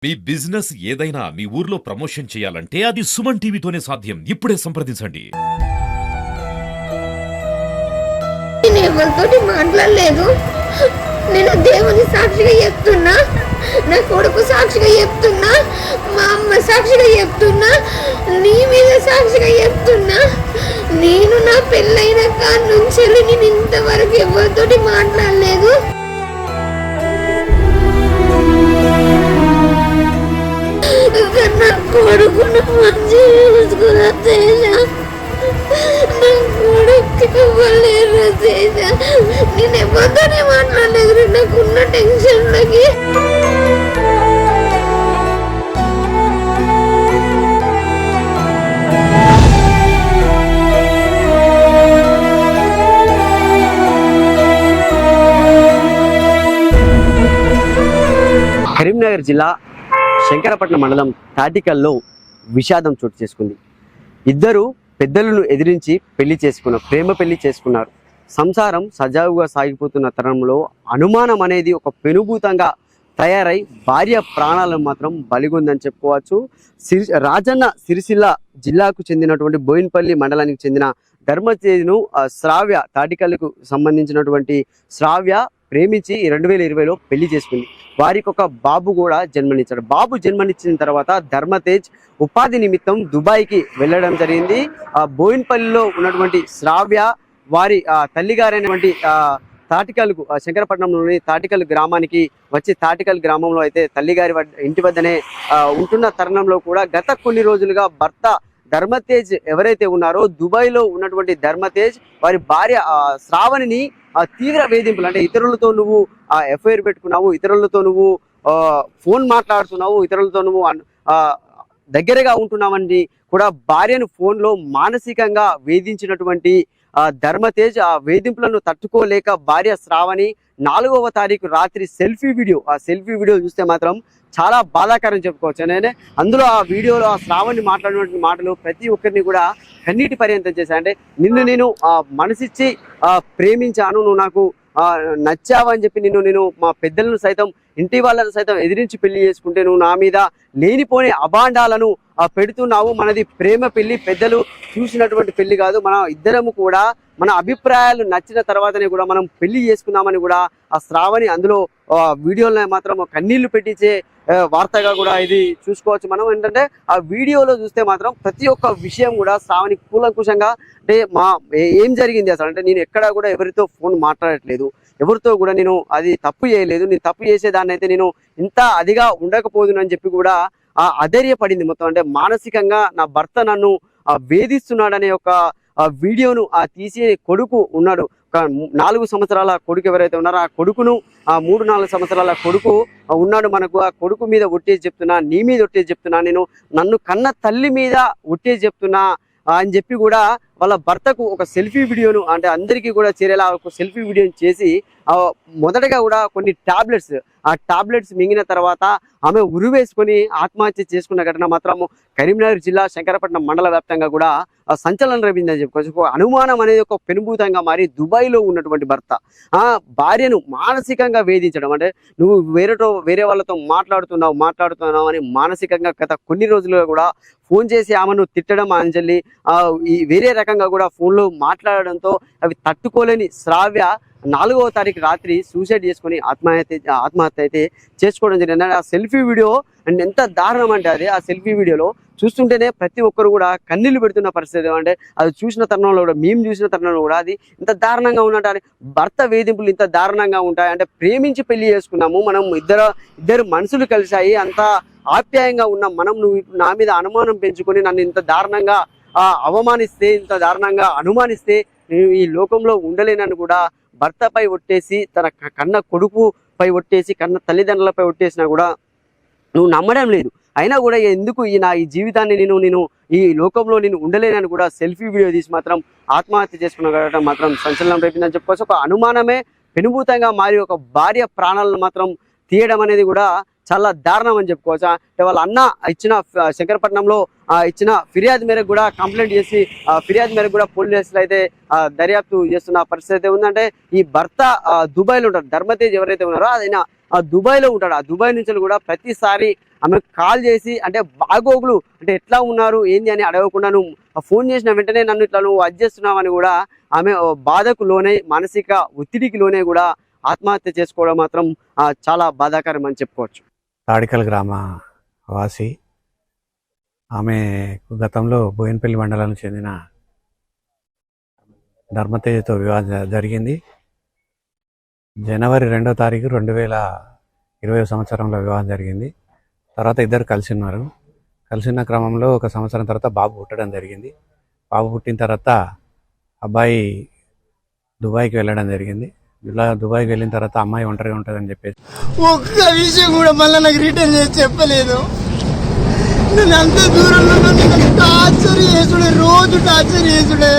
మీ business ఏదైనా మీ ఊర్లో promotion చేయాలంటే అది సుమన్ టీవీతోనే సాధ్యం. ఇప్పుడే సంప్రదించండి. నేను ఎవరితోటి మాట్లాడలేదు. నేను దేవుని సాక్షిగా చెప్తున్నా, నా కొడుకు సాక్షిగా చెప్తున్నా, మా అమ్మ సాక్షిగా చెప్తున్నా, నీ మీద సాక్షిగా చెప్తున్నా. నేను నా పెళ్ళైన కాడ నుంచి నేను ఇంతవరకు ఎవరితోటి మాట్లాడలేదు. నా కొడుకును మంచి చూసుకున్న తేజ, నా కొడుకు ఇవ్వలేరు తేజ. నేను ఎవరితోనే మాట్లాడలేదు నాకున్న టెన్షన్లకి. కరీంనగర్ జిల్లా శంకరపట్నం మండలం తాటికల్లో విషాదం చోటు చేసుకుంది. ఇద్దరు పెద్దలను ఎదిరించి ప్రేమ పెళ్లి చేసుకున్నారు. సంసారం సజావుగా సాగిపోతున్న తరుణంలో అనుమానం అనేది ఒక పెనుభూతంగా తయారై భార్య ప్రాణాలను మాత్రం బలిగొందని చెప్పుకోవచ్చు. రాజన్న సిరిసిల్ల జిల్లాకు చెందినటువంటి బోయిన్పల్లి మండలానికి చెందిన ధర్మతేజ్ను శ్రావ్య, తాటికల్లుకు సంబంధించినటువంటి శ్రావ్య ప్రేమించి 2020లో పెళ్లి చేసుకుంది. వారికి ఒక బాబు కూడా జన్మనిచ్చాడు. బాబు జన్మనిచ్చిన తర్వాత ధర్మతేజ్ ఉపాధి నిమిత్తం దుబాయ్కి వెళ్ళడం జరిగింది. బోయిన్పల్లిలో ఉన్నటువంటి శ్రావ్య వారి తల్లిగారైనటువంటి తాటికల్లుకు, శంకరపట్నంలోని తాటికల్ గ్రామానికి వచ్చి తాటికల్ గ్రామంలో అయితే తల్లిగారి ఇంటి వద్దనే ఉంటున్న తరుణంలో కూడా గత కొన్ని రోజులుగా భర్త ధర్మతేజ్ ఎవరైతే ఉన్నారో దుబాయ్లో ఉన్నటువంటి ధర్మతేజ్ వారి భార్య శ్రావణిని తీవ్ర వేధింపులు, అంటే ఇతరులతో నువ్వు ఎఫ్ఐఆర్ పెట్టుకున్నావు, ఇతరులతో నువ్వు ఫోన్ మాట్లాడుతున్నావు, ఇతరులతో నువ్వు దగ్గరగా ఉంటున్నావని కూడా భార్యను ఫోన్లో మానసికంగా వేధించినటువంటి ధర్మతేజ్ ఆ వేధింపులను తట్టుకోలేక భార్య శ్రావణి 4వ తారీఖు రాత్రి సెల్ఫీ వీడియో చూస్తే మాత్రం చాలా బాధాకరం చెప్పుకోవచ్చు. నేనే అందులో ఆ వీడియోలో ఆ శ్రావణి మాట్లాడినటువంటి మాటలు ప్రతి ఒక్కరిని కూడా కన్నీటి పర్యంతం చేశాయి. అంటే నిన్ను నేను మనసిచ్చి ప్రేమించాను, నువ్వు నాకు నచ్చావని చెప్పి నేను మా పెద్దలను సైతం, ఇంటి వాళ్ళను సైతం ఎదిరించి పెళ్లి చేసుకుంటే నువ్వు నా మీద లేనిపోని అభాండాలను పెడుతున్నావు. మనది ప్రేమ పెళ్లి, పెద్దలు చూసినటువంటి పెళ్లి కాదు. మన ఇద్దరము కూడా మన అభిప్రాయాలు నచ్చిన తర్వాతనే కూడా మనం పెళ్లి చేసుకుందామని కూడా ఆ శ్రావణి అందులో వీడియోలో మాత్రం కన్నీళ్లు పెట్టించే వార్తగా కూడా ఇది చూసుకోవచ్చు. మనం ఏంటంటే ఆ వీడియోలో చూస్తే మాత్రం ప్రతి ఒక్క విషయం కూడా శ్రావణి కూలంకుషంగా, అంటే ఏం జరిగింది అసలు, అంటే నేను ఎక్కడా కూడా ఎవరితో ఫోన్ మాట్లాడట్లేదు, ఎవరితో కూడా నేను అది తప్పు చేయలేదు, నేను తప్పు చేసేదాన్ని అయితే నేను ఇంత అదిగా ఉండకపోదును అని చెప్పి కూడా అధైర్యపడింది మొత్తం. అంటే మానసికంగా నా భర్త నన్ను వేధిస్తున్నాడనే ఒక వీడియోను తీసి కొడుకు ఉన్నాడు, ఒక 4 సంవత్సరాల కొడుకు ఎవరైతే ఉన్నారో ఆ కొడుకును, 3-4 సంవత్సరాల కొడుకు ఉన్నాడు మనకు. ఆ కొడుకు మీద ఒట్టేసి చెప్తున్నా, నీ మీద ఒట్టేసి చెప్తున్నా, నేను నన్ను కన్న తల్లి మీద ఒట్టేసి చెప్తున్నా అని చెప్పి కూడా వాళ్ళ భర్తకు ఒక సెల్ఫీ వీడియోను, అంటే అందరికీ కూడా చేరేలా ఒక సెల్ఫీ వీడియోని చేసి మొదటగా కూడా కొన్ని టాబ్లెట్స్ మింగిన తర్వాత ఆమె ఉరివేసుకొని ఆత్మహత్య చేసుకున్న ఘటన మాత్రం కరీంనగర్ జిల్లా శంకరపట్నం మండల వ్యాప్తంగా కూడా సంచలనం రప్పిందని చెప్పుకోవచ్చు. అనుమానం అనేది ఒక పెనుభూతంగా మారి దుబాయ్లో ఉన్నటువంటి భర్త భార్యను మానసికంగా వేధించడం, అంటే నువ్వు వేరే వాళ్ళతో మాట్లాడుతున్నావు అని మానసికంగా గత కొన్ని రోజులుగా కూడా ఫోన్ చేసి ఆమెను తిట్టడం, అంజలి ఈ వేరే రకంగా కూడా ఫోన్లో మాట్లాడడంతో అవి తట్టుకోలేని శ్రావ్య 4వ తారీఖు రాత్రి సూసైడ్ చేసుకొని ఆత్మహత్య అయితే చేసుకోవడం జరిగింది. ఆ సెల్ఫీ వీడియో అండ్ ఎంత దారుణం అంటే అది, ఆ సెల్ఫీ వీడియోలో చూస్తుంటేనే ప్రతి ఒక్కరు కూడా కన్నీళ్లు పెడుతున్న పరిస్థితి. అంటే అది చూసిన తరుణంలో కూడా, మేము చూసిన తరుణంలో కూడా అది ఇంత దారుణంగా ఉన్నట్టు, భర్త వేధింపులు ఇంత దారుణంగా ఉంటాయి. అంటే ప్రేమించి పెళ్లి చేసుకున్నాము, మనం ఇద్దరు మనుషులు కలిశాయి, అంత ఆప్యాయంగా ఉన్నాం మనం, నువ్వు నా మీద అనుమానం పెంచుకొని నన్ను ఇంత దారుణంగా అవమానిస్తే, ఇంత దారుణంగా అనుమానిస్తే నేను ఈ లోకంలో ఉండలేనని కూడా భర్తపై ఒట్టేసి, తన కన్న కొడుకుపై ఒట్టేసి, కన్న తల్లిదండ్రులపై ఒట్టేసినా కూడా నువ్వు నమ్మడం లేదు. అయినా కూడా ఎందుకు ఈ జీవితాన్ని నేను ఈ లోకంలో నేను ఉండలేనని కూడా సెల్ఫీ వీడియో తీసి మాత్రం ఆత్మహత్య చేసుకున్న మాత్రం సంచలనం రేపిందని చెప్పుకోవచ్చు. ఒక అనుమానమే పెనుభూతంగా మారి ఒక భార్య ప్రాణాలను మాత్రం తీయడం అనేది కూడా చాలా దారుణం అని చెప్పుకోవచ్చు. అంటే వాళ్ళ అన్న ఇచ్చిన శంకరపట్నంలో ఇచ్చిన ఫిర్యాదు మేరకు కూడా కంప్లైంట్ చేసి ఫిర్యాదు మేరకు కూడా పోలీసులు అయితే దర్యాప్తు చేస్తున్న పరిస్థితి ఉందంటే ఈ భర్త దుబాయ్లో ఉంటారు, ధర్మతేజ్ ఎవరైతే ఉన్నారో ఆయన దుబాయ్లో ఉంటాడు. ఆ దుబాయ్ నుంచి కూడా ప్రతిసారి ఆమెకు కాల్ చేసి అంటే బాగోగులు అంటే ఎట్లా ఉన్నారు ఏంది అని అడగకుండా నువ్వు ఫోన్ చేసిన వెంటనే నన్ను ఇట్లా నువ్వు చేస్తున్నావని కూడా ఆమె బాధకు లోనే మానసిక ఒత్తిడికి లోనే కూడా ఆత్మహత్య చేసుకోవడం మాత్రం చాలా బాధాకరం అని చెప్పుకోవచ్చు. తాడికల్ గ్రామ వాసి ఆమె గతంలో బోయినపల్లి మండలానికి చెందిన ధర్మతేజతో వివాహం జరిగింది. జనవరి 2వ తారీఖు 2020 సంవత్సరంలో వివాహం జరిగింది. తర్వాత ఇద్దరు కలిసి ఉన్నారు. కలిసిన క్రమంలో 1 సంవత్సరం తర్వాత బాబు పుట్టడం జరిగింది. బాబు పుట్టిన తర్వాత అబ్బాయి దుబాయ్కి వెళ్ళడం జరిగింది. దుబాయ్కి వెళ్ళిన తర్వాత అమ్మాయి ఒంటరిగా ఉంటుందని చెప్పేసి ఒక్క విషయం కూడా మళ్ళీ నాకు రిటర్న్ చేసి చెప్పలేదు. నేను అంత దూరంలో నన్ను టార్చర్ చేసుడే, రోజు టార్చర్ చేసుడే.